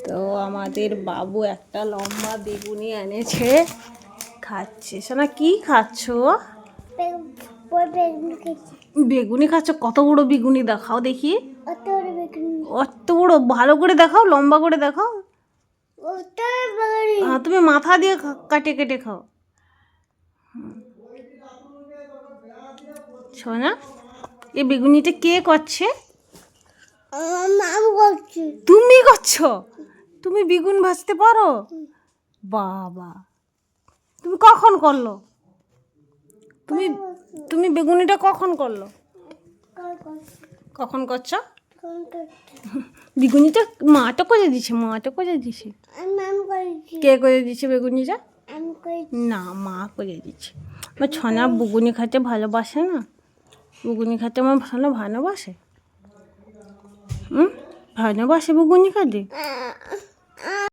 তো আমাদের বাবু একটা লম্বা বেগুনি এনেছে, খাচ্ছে। শোনা কি খাচ্ছ? বেগুনি খাচ্ছ? কত বড় বেগুনি দেখাও দেখি। অত বড়? ভালো করে দেখাও, লম্বা করে দেখাও। হ্যাঁ, তুমি মাথা দিয়ে কাটে কেটে খাও। শোনা, এই বেগুনিটা কে করছে? তুমি করছো? তুমি বেগুন ভাজতে পারো? বাবা, তুমি কখন করলো? তুমি তুমি বেগুনিটা কখন করলো? কখন করছো? বেগুনিটা মাটা করে দিছে, মাটা করে দিছে। কে করে দিছে বেগুনিটা? না, মা করে দিচ্ছে। আমার ছনা বেগুনি খেতে ভালোবাসে না, বেগুনি খেতে আমার ভালোবাসে। ভালোবাসে বেগুনি খেতে।